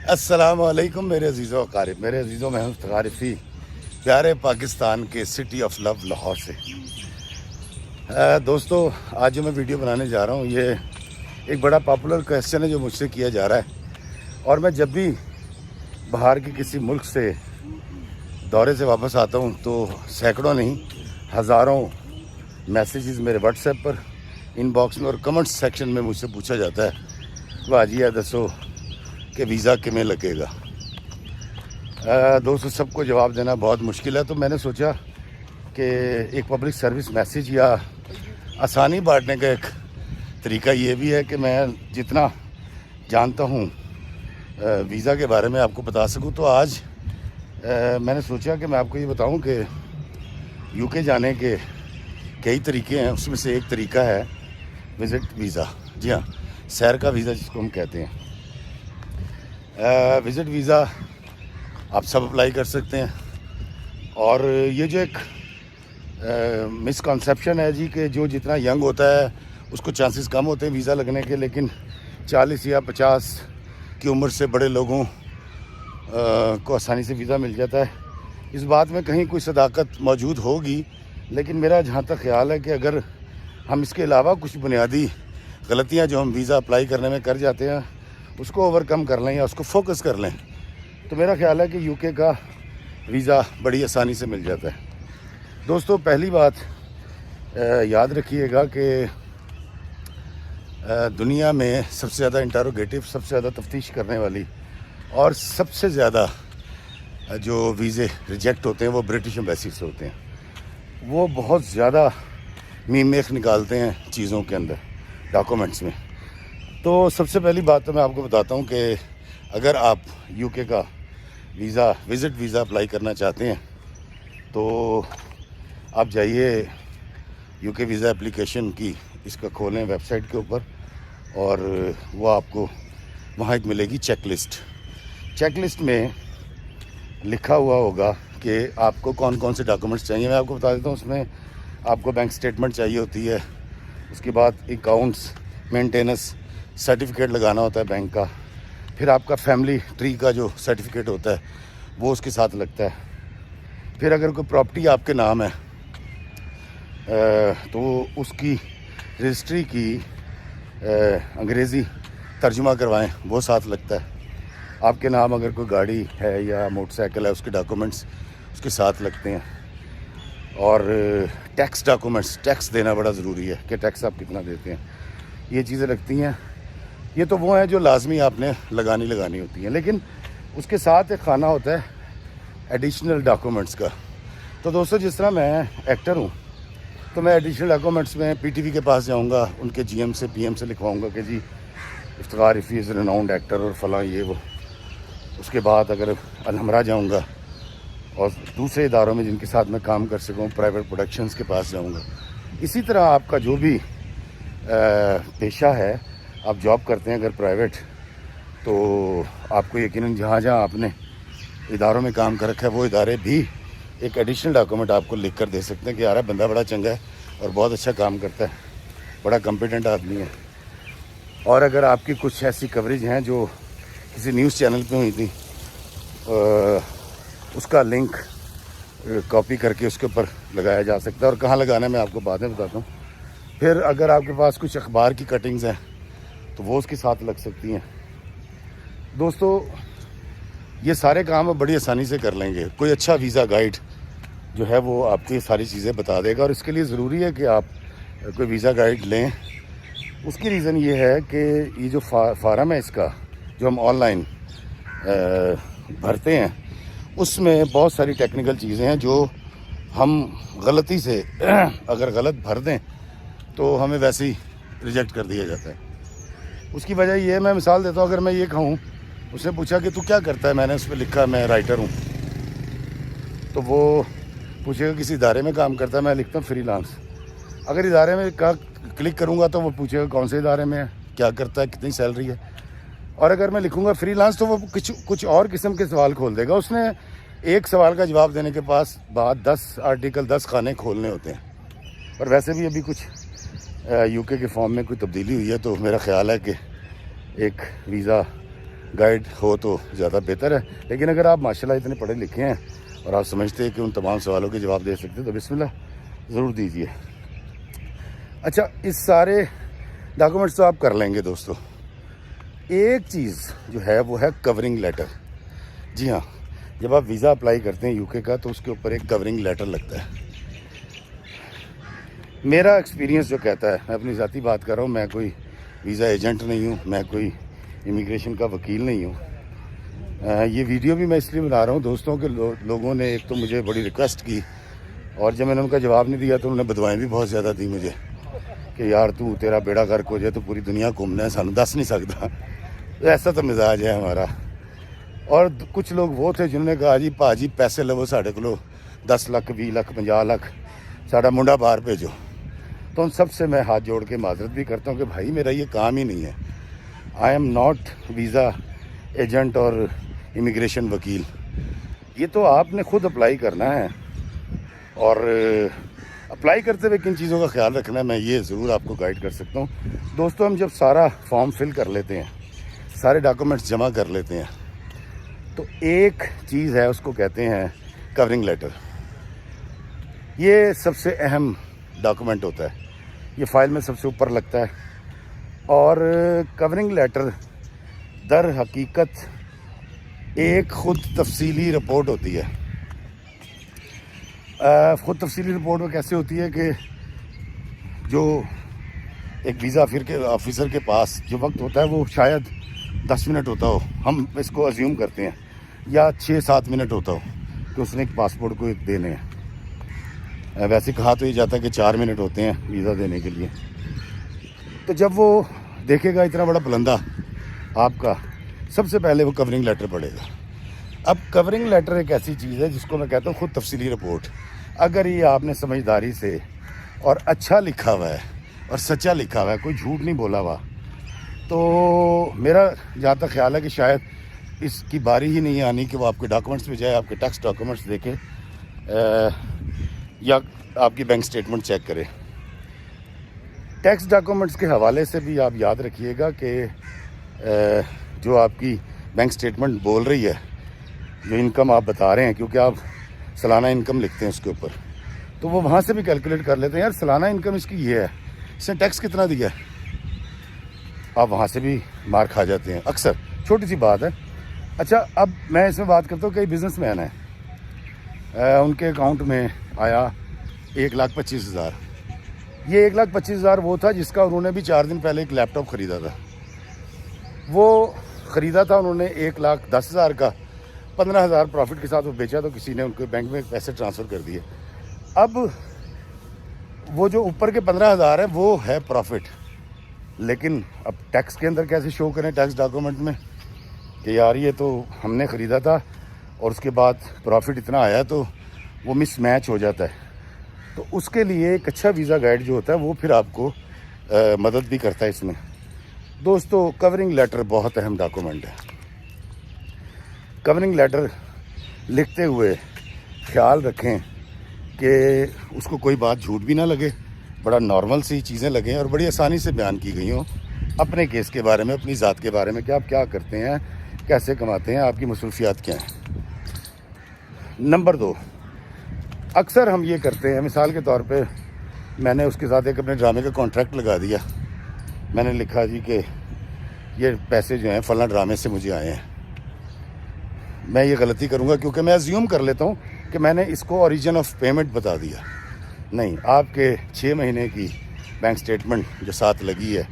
السلام علیکم میرے عزیزوں اقارب، میرے عزیزوں میں غارفی پیارے پاکستان کے سٹی آف لو لاہور سے۔ دوستو، آج جو میں ویڈیو بنانے جا رہا ہوں یہ ایک بڑا پاپولر کویسچن ہے جو مجھ سے کیا جا رہا ہے، اور میں جب بھی باہر کے کسی ملک سے دورے سے واپس آتا ہوں تو سینکڑوں نہیں ہزاروں میسیجز میرے what's app per, in box میں اور کمنٹ سیکشن میں مجھ سے پوچھا جاتا ہے باجی ہے دسو کہ ویزا کمیں لگے گا۔ دوستو، سب کو جواب دینا بہت مشکل ہے، تو میں نے سوچا کہ ایک پبلک سروس میسیج یا آسانی بانٹنے کا ایک طریقہ یہ بھی ہے کہ میں جتنا جانتا ہوں ویزا کے بارے میں آپ کو بتا سکوں۔ تو آج میں نے سوچا کہ میں آپ کو یہ بتاؤں کہ یو کے جانے کے کئی طریقے ہیں، اس میں سے ایک طریقہ ہے وزٹ ویزا۔ جی ہاں، سیر کا ویزا جس کو ہم کہتے ہیں۔ وزٹ ویزا آپ سب اپلائی کر سکتے ہیں، اور یہ جو ایک مسکنسیپشن ہے جی کہ جو جتنا ینگ ہوتا ہے اس کو چانسز کم ہوتے ہیں ویزا لگنے کے، لیکن 40 یا 50 کی عمر سے بڑے لوگوں کو آسانی سے ویزا مل جاتا ہے۔ اس بات میں کہیں کوئی صداقت موجود ہوگی، لیکن میرا جہاں تک خیال ہے کہ اگر ہم اس کے علاوہ کچھ بنیادی غلطیاں جو ہم ویزا اپلائی کرنے میں کر جاتے ہیں اس کو اوور کم کر لیں یا اس کو فوکس کر لیں تو میرا خیال ہے کہ یو کے کا ویزا بڑی آسانی سے مل جاتا ہے۔ دوستو، پہلی بات یاد رکھیے گا کہ دنیا میں سب سے زیادہ انٹروگیٹو، سب سے زیادہ تفتیش کرنے والی اور سب سے زیادہ جو ویزے ریجیکٹ ہوتے ہیں وہ برٹش ایمبیسی سے ہوتے ہیں۔ وہ بہت زیادہ میخ نکالتے ہیں چیزوں کے اندر، ڈاکومنٹس میں۔ تو سب سے پہلی بات تو میں آپ کو بتاتا ہوں کہ اگر آپ یو کے کا ویزا وزٹ ویزا اپلائی کرنا چاہتے ہیں تو آپ جائیے یو کے ویزا اپلیکیشن کی، اس کا کھولیں ویب سائٹ کے اوپر، اور وہ آپ کو وہاں ایک ملے گی چیک لسٹ۔ چیک لسٹ میں لکھا ہوا ہوگا کہ آپ کو کون کون سے ڈاکومنٹس چاہیے۔ میں آپ کو بتا دیتا ہوں، اس میں آپ کو بینک سٹیٹمنٹ چاہیے ہوتی ہے، اس کے بعد اکاؤنٹس مینٹیننس سرٹیفکیٹ لگانا ہوتا ہے بینک کا، پھر آپ کا فیملی ٹری کا جو سرٹیفکیٹ ہوتا ہے وہ اس کے ساتھ لگتا ہے۔ پھر اگر کوئی پراپرٹی آپ کے نام ہے تو اس کی رجسٹری کی انگریزی ترجمہ کروائیں، وہ ساتھ لگتا ہے۔ آپ کے نام اگر کوئی گاڑی ہے یا موٹر سائیکل ہے اس کے ڈاکومنٹس اس کے ساتھ لگتے ہیں۔ اور ٹیکس ڈاکومنٹس، ٹیکس دینا بڑا ضروری ہے کہ ٹیکس آپ کتنا دیتے ہیں، یہ چیزیں لگتی ہیں۔ یہ تو وہ ہیں جو لازمی آپ نے لگانی ہوتی ہیں، لیکن اس کے ساتھ ایک خانہ ہوتا ہے ایڈیشنل ڈاکومنٹس کا۔ تو دوستو، جس طرح میں ایکٹر ہوں تو میں ایڈیشنل ڈاکومنٹس میں پی ٹی وی کے پاس جاؤں گا، ان کے جی ایم سے پی ایم سے لکھواؤں گا کہ جی افتخار رفیع از ریناؤنڈ ایکٹر اور فلاں یہ وہ۔ اس کے بعد اگر الحمرا جاؤں گا اور دوسرے اداروں میں جن کے ساتھ میں کام کر سکوں، پرائیویٹ پروڈکشنز کے پاس جاؤں گا۔ اسی طرح آپ کا جو بھی پیشہ ہے، آپ جاب کرتے ہیں اگر پرائیویٹ، تو آپ کو یقیناً جہاں جہاں آپ نے اداروں میں کام کر رکھا ہے وہ ادارے بھی ایک ایڈیشنل ڈاکومنٹ آپ کو لکھ کر دے سکتے ہیں کہ یار بندہ بڑا چنگا ہے اور بہت اچھا کام کرتا ہے، بڑا کمپیٹنٹ آدمی ہے۔ اور اگر آپ کی کچھ ایسی کوریج ہیں جو کسی نیوز چینل پہ ہوئی تھی، اس کا لنک کاپی کر کے اس کے اوپر لگایا جا سکتا ہے، اور کہاں لگانا ہے میں آپ کو بعد میں بتاتا ہوں۔ پھر اگر آپ کے پاس کچھ اخبار کی کٹنگز ہیں تو وہ اس کے ساتھ لگ سکتی ہیں۔ دوستو، یہ سارے کام آپ بڑی آسانی سے کر لیں گے۔ کوئی اچھا ویزا گائیڈ جو ہے وہ آپ کو یہ ساری چیزیں بتا دے گا، اور اس کے لیے ضروری ہے کہ آپ کوئی ویزا گائیڈ لیں۔ اس کی ریزن یہ ہے کہ یہ جو فارم ہے اس کا جو ہم آن لائن بھرتے ہیں، اس میں بہت ساری ٹیکنیکل چیزیں ہیں جو ہم غلطی سے اگر غلط بھر دیں تو ہمیں ویسے ہی ریجیکٹ کر دیا جاتا ہے۔ اس کی وجہ یہ ہے، میں مثال دیتا ہوں، اگر میں یہ کہوں، اس نے پوچھا کہ تو کیا کرتا ہے، میں نے اس پہ لکھا میں رائٹر ہوں، تو وہ پوچھے گا کسی ادارے میں کام کرتا ہے، میں لکھتا ہوں فری لانس۔ اگر ادارے میں کلک کروں گا تو وہ پوچھے گا کون سے ادارے میں ہے، کیا کرتا ہے، کتنی سیلری ہے۔ اور اگر میں لکھوں گا فری لانس تو وہ کچھ اور قسم کے سوال کھول دے گا۔ اس نے ایک سوال کا جواب دینے کے بعد 10 آرٹیکل 10 خانے کھولنے ہوتے ہیں۔ اور ویسے بھی ابھی کچھ یو کے فارم میں کوئی تبدیلی ہوئی ہے، تو میرا خیال ہے کہ ایک ویزا گائیڈ ہو تو زیادہ بہتر ہے، لیکن اگر آپ ماشاءاللہ اتنے پڑھے لکھے ہیں اور آپ سمجھتے ہیں کہ ان تمام سوالوں کے جواب دے سکتے تو بسم اللہ ضرور دیجیے۔ اچھا، اس سارے ڈاکومنٹس تو آپ کر لیں گے دوستو، ایک چیز جو ہے وہ ہے کورنگ لیٹر۔ جی ہاں، جب آپ ویزا اپلائی کرتے ہیں UK کا تو اس کے اوپر ایک کورنگ لیٹر لگتا ہے۔ میرا ایکسپیرینس جو کہتا ہے، میں اپنی ذاتی بات کر رہا ہوں، میں کوئی ویزا ایجنٹ نہیں ہوں، میں کوئی امیگریشن کا وکیل نہیں ہوں۔ یہ ویڈیو بھی میں اس لیے بنا رہا ہوں دوستوں کے لوگوں نے ایک تو مجھے بڑی ریکویسٹ کی، اور جب میں نے ان کا جواب نہیں دیا تو انہوں نے بدوائیں بھی بہت زیادہ دی مجھے کہ یار تیرا بیڑا غرق ہو جائے تو پوری دنیا گھومنا ہے، سانو دس نہیں سکتا۔ ایسا تو مزاج ہے ہمارا۔ اور کچھ لوگ وہ تھے جنہوں نے کہا جی پاجی پیسے لو ساڑھے کو 10 لاکھ 20 لاکھ 50 لاکھ ساڑھا منڈا باہر بھیجو۔ تو ان سب سے میں ہاتھ جوڑ کے معذرت بھی کرتا ہوں کہ بھائی میرا یہ کام ہی نہیں ہے، I am not visa agent اور امیگریشن وکیل۔ یہ تو آپ نے خود اپلائی کرنا ہے، اور اپلائی کرتے ہوئے کن چیزوں کا خیال رکھنا ہے میں یہ ضرور آپ کو گائیڈ کر سکتا ہوں۔ دوستو، ہم جب سارا فارم فل کر لیتے ہیں، سارے ڈاکومنٹس جمع کر لیتے ہیں، تو ایک چیز ہے اس کو کہتے ہیں کورنگ لیٹر۔ یہ سب سے اہم ڈاکومنٹ ہوتا ہے، یہ فائل میں سب سے اوپر لگتا ہے، اور کورنگ لیٹر در حقیقت ایک خود تفصیلی رپورٹ ہوتی ہے۔ خود تفصیلی رپورٹ میں کیسے ہوتی ہے کہ جو ایک ویزا آفیسر کے پاس جو وقت ہوتا ہے وہ شاید 10 منٹ ہوتا ہو، ہم اس کو ازیوم کرتے ہیں، یا 6-7 منٹ ہوتا ہو کہ اس نے ایک پاسپورٹ کو دینے ہیں۔ ویسے کہا تو یہ جاتا ہے کہ 4 منٹ ہوتے ہیں ویزا دینے کے لیے۔ تو جب وہ دیکھے گا اتنا بڑا بلندہ آپ کا، سب سے پہلے وہ کورنگ لیٹر پڑھے گا۔ اب کورنگ لیٹر ایک ایسی چیز ہے جس کو میں کہتا ہوں خود تفصیلی رپورٹ۔ اگر یہ آپ نے سمجھداری سے اور اچھا لکھا ہوا ہے اور سچا لکھا ہوا ہے، کوئی جھوٹ نہیں بولا ہوا، تو میرا جہاں تک خیال ہے کہ شاید اس کی باری ہی نہیں آنی کہ وہ آپ کے ڈاکومنٹس پہ جائے، آپ کے ٹیکس ڈاکومنٹس دیکھے یا آپ کی بینک سٹیٹمنٹ چیک کرے۔ ٹیکس ڈاکومنٹس کے حوالے سے بھی آپ یاد رکھیے گا کہ جو آپ کی بینک سٹیٹمنٹ بول رہی ہے، جو انکم آپ بتا رہے ہیں، کیونکہ آپ سالانہ انکم لکھتے ہیں اس کے اوپر، تو وہ وہاں سے بھی کیلکولیٹ کر لیتے ہیں، یار سالانہ انکم اس کی یہ ہے، اس نے ٹیکس کتنا دیا ہے، آپ وہاں سے بھی مار کھا جاتے ہیں اکثر، چھوٹی سی بات ہے۔ اچھا، اب میں اس میں بات کرتا ہوں، کئی بزنس مین ہیں، ان کے اکاؤنٹ میں آیا 1,25,000۔ یہ 1,25,000 وہ تھا جس کا انہوں نے بھی 4 دن پہلے ایک لیپ ٹاپ خریدا تھا۔ وہ خریدا تھا انہوں نے 1,10,000 کا، 15,000 پروفٹ کے ساتھ وہ بیچا تو کسی نے ان کے بینک میں پیسے ٹرانسفر کر دیے۔ اب وہ جو اوپر کے 15,000 ہے وہ ہے پروفٹ، لیکن اب ٹیکس کے اندر کیسے شو کریں ٹیکس ڈاکومنٹ میں کہ یار یہ تو ہم نے خریدا تھا اور اس کے بعد پروفٹ اتنا آیا، تو وہ مس میچ ہو جاتا ہے۔ تو اس کے لیے ایک اچھا ویزا گائیڈ جو ہوتا ہے وہ پھر آپ کو مدد بھی کرتا ہے اس میں۔ دوستو، کورنگ لیٹر بہت اہم ڈاکومنٹ ہے۔ کورنگ لیٹر لکھتے ہوئے خیال رکھیں کہ اس کو کوئی بات جھوٹ بھی نہ لگے، بڑا نارمل سی چیزیں لگیں اور بڑی آسانی سے بیان کی گئی ہوں اپنے کیس کے بارے میں، اپنی ذات کے بارے میں، کہ آپ کیا کرتے ہیں، کیسے کماتے ہیں، آپ کی مصروفیات کیا ہیں۔ نمبر 2، اکثر ہم یہ کرتے ہیں، مثال کے طور پہ میں نے اس کے ساتھ ایک اپنے ڈرامے کا کانٹریکٹ لگا دیا، میں نے لکھا جی کہ یہ پیسے جو ہیں فلاں ڈرامے سے مجھے آئے ہیں۔ میں یہ غلطی کروں گا کیونکہ میں ازیوم کر لیتا ہوں کہ میں نے اس کو اوریجن آف پیمنٹ بتا دیا۔ نہیں، آپ کے 6 مہینے کی بینک سٹیٹمنٹ جو ساتھ لگی ہے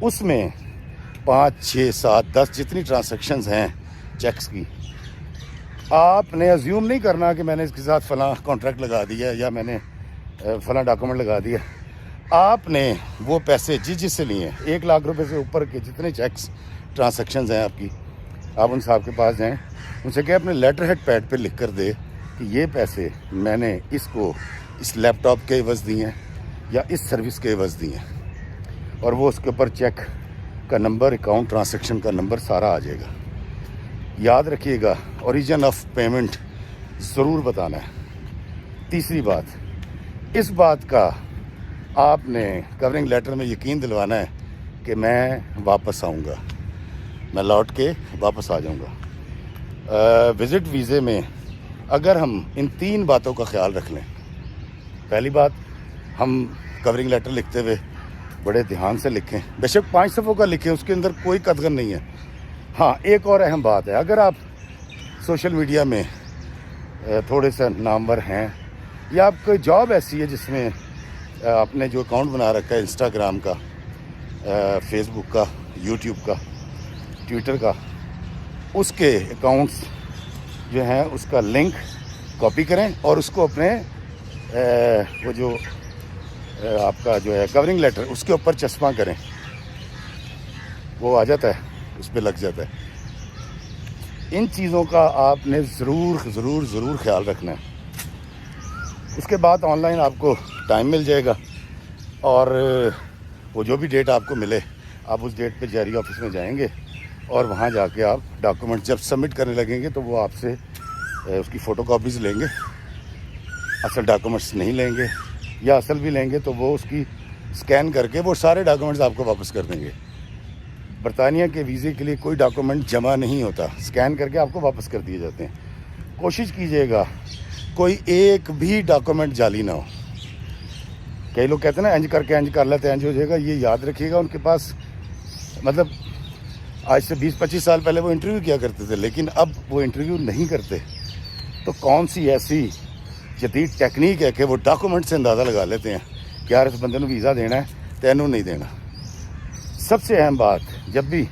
اس میں 5 6 7 10 جتنی ٹرانزیکشنز ہیں چیکس کی، آپ نے ازیوم نہیں کرنا کہ میں نے اس کے ساتھ فلاں کانٹریکٹ لگا دیا یا میں نے فلاں ڈاکومنٹ لگا دیا۔ آپ نے وہ پیسے جس سے لیے ہیں، 1 لاکھ روپے سے اوپر کے جتنے چیکس ٹرانزیکشنز ہیں آپ کی، آپ ان صاحب کے پاس جائیں، ان سے کہ اپنے لیٹر ہیڈ پیڈ پہ لکھ کر دے کہ یہ پیسے میں نے اس کو اس لیپ ٹاپ کے عوض دیے ہیں یا اس سروس کے عوض دیے ہیں، اور وہ اس کے اوپر چیک کا نمبر، اکاؤنٹ ٹرانزیکشن کا نمبر سارا آ جائے گا۔ یاد رکھیے گا اوریجن آف پیمنٹ ضرور بتانا ہے۔ تیسری بات، اس بات کا آپ نے کورنگ لیٹر میں یقین دلوانا ہے کہ میں واپس آؤں گا۔ میں لوٹ کے واپس آ جاؤں گا. وزٹ ویزے میں اگر ہم ان 3 باتوں کا خیال رکھ لیں. پہلی بات، ہم کورنگ لیٹر لکھتے ہوئے بڑے دھیان سے لکھیں. بے شک 5 صفحوں کا لکھیں، اس کے اندر کوئی قدغن نہیں ہے. ہاں، ایک اور اہم بات ہے، اگر آپ سوشل میڈیا میں تھوڑے سے نامور ہیں یا آپ کوئی جاب ایسی ہے جس میں آپ نے جو اکاؤنٹ بنا رکھا ہے انسٹاگرام کا، فیس بک کا، یوٹیوب کا، ٹویٹر کا، اس کے اکاؤنٹس جو ہیں اس کا لنک کاپی کریں اور اس کو اپنے وہ جو آپ کا جو ہے کورنگ لیٹر اس کے اوپر چسپاں کریں. وہ آ جاتا ہے، اس پہ لگ جاتا ہے. ان چیزوں کا آپ نے ضرور ضرور ضرور خیال رکھنا ہے. اس کے بعد آن لائن آپ کو ٹائم مل جائے گا اور وہ جو بھی ڈیٹ آپ کو ملے آپ اس ڈیٹ پہ جاری آفس میں جائیں گے اور وہاں جا کے آپ ڈاکومنٹ جب سبمٹ کرنے لگیں گے تو وہ آپ سے اس کی فوٹو کاپیز لیں گے. اصل ڈاکومنٹس نہیں لیں گے، یا اصل بھی لیں گے تو وہ اس کی اسکین کر کے وہ سارے ڈاکومنٹس آپ کو واپس کر دیں گے. برطانیہ کے ویزے کے لیے کوئی ڈاکومنٹ جمع نہیں ہوتا، اسکین کر کے آپ کو واپس کر دیے جاتے ہیں. کوشش کیجئے گا کوئی ایک بھی ڈاکومنٹ جعلی نہ ہو. کئی لوگ کہتے ہیں نا انج کر کے انج کر لیتے ہیں، انج ہو جائے گا. یہ یاد رکھیے گا، ان کے پاس مطلب آج سے 20-25 سال پہلے وہ انٹرویو کیا کرتے تھے، لیکن اب وہ انٹرویو نہیں کرتے. تو کون سی ایسی جدید ٹیکنیک ہے کہ وہ ڈاکومنٹ سے اندازہ لگا لیتے ہیں کہ یار اس بندے کو ویزا دینا ہے تینوں نہیں دینا. سب سے اہم بات، جب بھی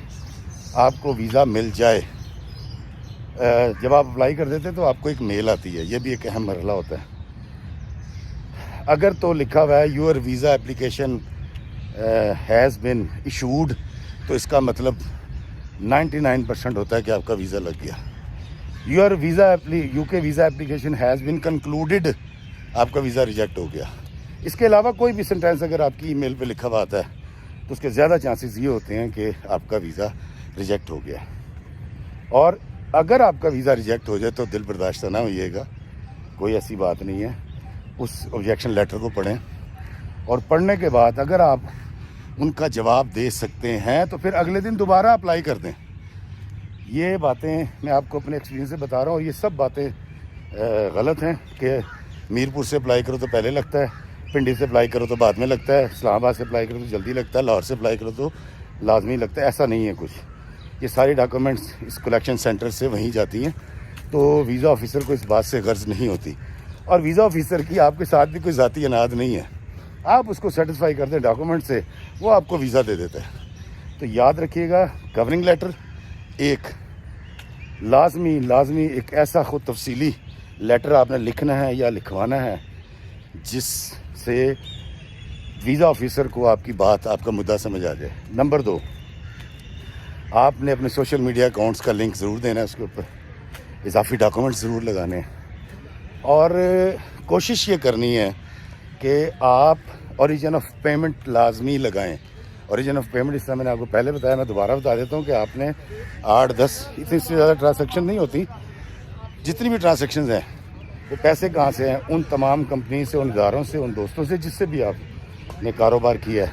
آپ کو ویزا مل جائے، جب آپ اپلائی کر دیتے تو آپ کو ایک میل آتی ہے. یہ بھی ایک اہم مرحلہ ہوتا ہے. اگر تو لکھا ہوا ہے your visa application has been issued, تو اس کا مطلب 99% ہوتا ہے کہ آپ کا ویزا لگ گیا. یور ویزا یو کے ویزا اپلیکیشن ہیز بین کنکلوڈڈ، آپ کا ویزا ریجیکٹ ہو گیا. اس کے علاوہ کوئی بھی سینٹینس اگر آپ کی ای میل پہ لکھا ہوا آتا ہے تو اس کے زیادہ چانسز یہ ہوتے ہیں کہ آپ کا ویزا ریجیکٹ ہو گیا. اور اگر آپ کا ویزا ریجیکٹ ہو جائے تو دل برداشتہ نہ ہوئیے گا، کوئی ایسی بات نہیں ہے. اس آبجیکشن لیٹر کو پڑھیں اور پڑھنے کے بعد اگر آپ ان کا جواب دے سکتے ہیں تو پھر اگلے دن دوبارہ اپلائی کر دیں. یہ باتیں میں آپ کو اپنے ایکسپیرینس سے بتا رہا ہوں، اور یہ سب باتیں غلط ہیں کہ میرپور سے اپلائی کرو تو پہلے لگتا ہے، پنڈی سے اپلائی کرو تو بعد میں لگتا ہے، اسلام آباد سے اپلائی کرو تو جلدی لگتا ہے، لاہور سے اپلائی کرو تو لازمی لگتا ہے. ایسا نہیں ہے کچھ. یہ ساری ڈاکومنٹس اس کلیکشن سینٹر سے وہیں جاتی ہیں. تو ویزا آفیسر کو اس بات سے غرض نہیں ہوتی، اور ویزا آفیسر کی آپ کے ساتھ بھی کوئی ذاتی اناد نہیں ہے. آپ اس کو سیٹسفائی کر دیں ڈاکومنٹ سے، وہ آپ کو ویزا دے دیتا ہے. تو یاد رکھیے گا، کورنگ لیٹر ایک لازمی ایک ایسا خود تفصیلی لیٹر آپ نے لکھنا ہے یا لکھوانا ہے جس سے ویزا آفیسر کو آپ کی بات، آپ کا مدعا سمجھ آ جائے. نمبر 2، آپ نے اپنے سوشل میڈیا اکاؤنٹس کا لنک ضرور دینا ہے، اس کے اوپر اضافی ڈاکومنٹس ضرور لگانے ہیں. اور کوشش یہ کرنی ہے کہ آپ اوریجن آف پیمنٹ لازمی لگائیں. اوریجن آف پیمنٹ اس طرح میں نے آپ کو پہلے بتایا، میں دوبارہ بتا دیتا ہوں کہ آپ نے 8-10 اتنی سے زیادہ ٹرانزیکشن نہیں ہوتی. جتنی بھی ٹرانزیکشنز ہیں وہ پیسے کہاں سے ہیں؟ ان تمام کمپنی سے، ان اداروں سے، ان دوستوں سے جس سے بھی آپ نے کاروبار کیا ہے،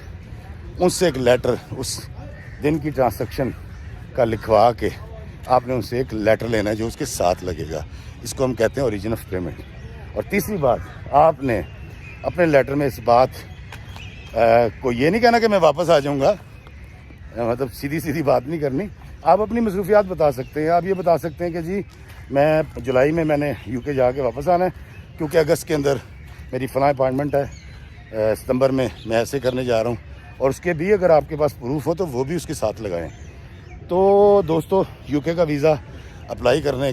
ان سے ایک لیٹر اس دن کی ٹرانزیکشن کا لکھوا کے آپ نے ان سے ایک لیٹر لینا ہے جو اس کے ساتھ لگے گا. اس کو ہم کہتے ہیں اوریجن آف پیمنٹ. اور تیسری بات، آپ نے اپنے لیٹر میں اس بات کو یہ نہیں کہنا کہ میں واپس آ جاؤں گا، مطلب سیدھی بات نہیں کرنی. آپ اپنی مصروفیات بتا سکتے ہیں. آپ یہ بتا سکتے ہیں کہ جی میں جولائی میں نے یو کے جا کے واپس آنا ہے کیونکہ اگست کے اندر میری فلاں اپائنٹمنٹ ہے، ستمبر میں ایسے کرنے جا رہا ہوں. اور اس کے بھی اگر آپ کے پاس پروف ہو تو وہ بھی اس کے ساتھ لگائیں. تو دوستو، یو کے کا ویزا اپلائی کرنے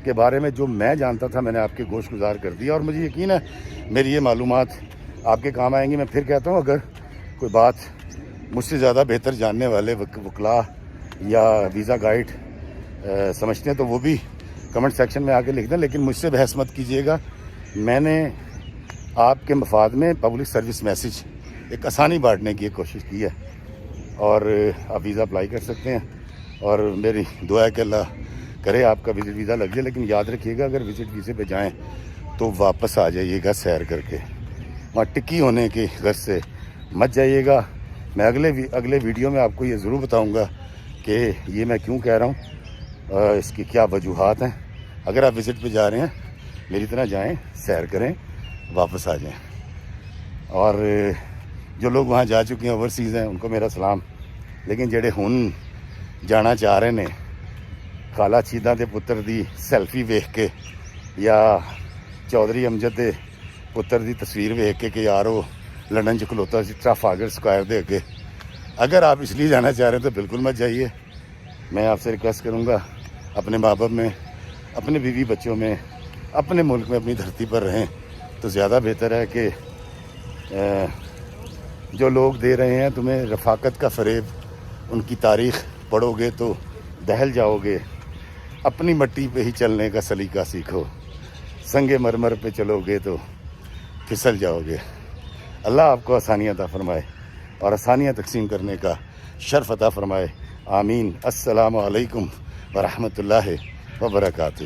کے بارے میں جو میں جانتا تھا میں نے آپ کے گوش گزار کر دیا، اور مجھے یقین ہے میری یہ معلومات آپ کے کام آئیں گی. میں پھر کہتا ہوں، اگر کوئی بات مجھ سے زیادہ بہتر جاننے والے وکلاء یا ویزا گائیڈ سمجھتے ہیں تو وہ بھی کمنٹ سیکشن میں آ کے لکھ دیں، لیکن مجھ سے بحث مت کیجیے گا. میں نے آپ کے مفاد میں پبلک سروس میسج ایک آسانی بانٹنے کی ایک کوشش کی ہے، اور آپ ویزا اپلائی کر سکتے ہیں. اور میری دعا ہے کہ اللہ کرے آپ کا وزٹ ویزا لگ جائے. لیکن یاد رکھیے گا، اگر وزٹ ویزے پہ جائیں تو واپس آ جائیے گا سیر کر کے، وہاں ٹکی ہونے کی غرض سے مت جائیے گا. میں اگلے ویڈیو میں آپ کو یہ ضرور بتاؤں گا کہ یہ میں کیوں کہہ رہا ہوں، اس کی کیا وجوہات ہیں۔ اگر آپ وزٹ پہ جا رہے ہیں میری طرح جائیں، سیر کریں، واپس آ جائیں۔ اور جو لوگ وہاں جا چکے ہیں اوورسیز ہیں ان کو میرا سلام، لیکن جڑے ہن جانا چاہ رہے نے خالہ چیداں دے پتر دی سیلفی ویکھ کے یا چودھری امجد دے پتر دی تصویر ویکھ کے کہ یار وہ لندن چ کھلوتا سی ٹرافالگر سکوائر دے اگے، اگر آپ اس لیے جانا چاہ رہے ہیں تو بالکل مت جائیے۔ میں آپ سے ریکویسٹ کروں گا اپنے ماں باپ میں، اپنے بیوی بچوں میں، اپنے ملک میں، اپنی دھرتی پر رہیں تو زیادہ بہتر ہے کہ جو لوگ دے رہے ہیں تمہیں رفاقت کا فریب، ان کی تاریخ پڑھو گے تو دہل جاؤ گے۔ اپنی مٹی پہ ہی چلنے کا سلیقہ سیکھو، سنگ مرمر پہ چلو گے تو پھسل جاؤ گے۔ اللہ آپ کو آسانیاں عطا فرمائے اور آسانیاں تقسیم کرنے کا شرف عطا فرمائے، آمین۔ السلام علیکم ورحمۃ اللہ وبرکاتہ۔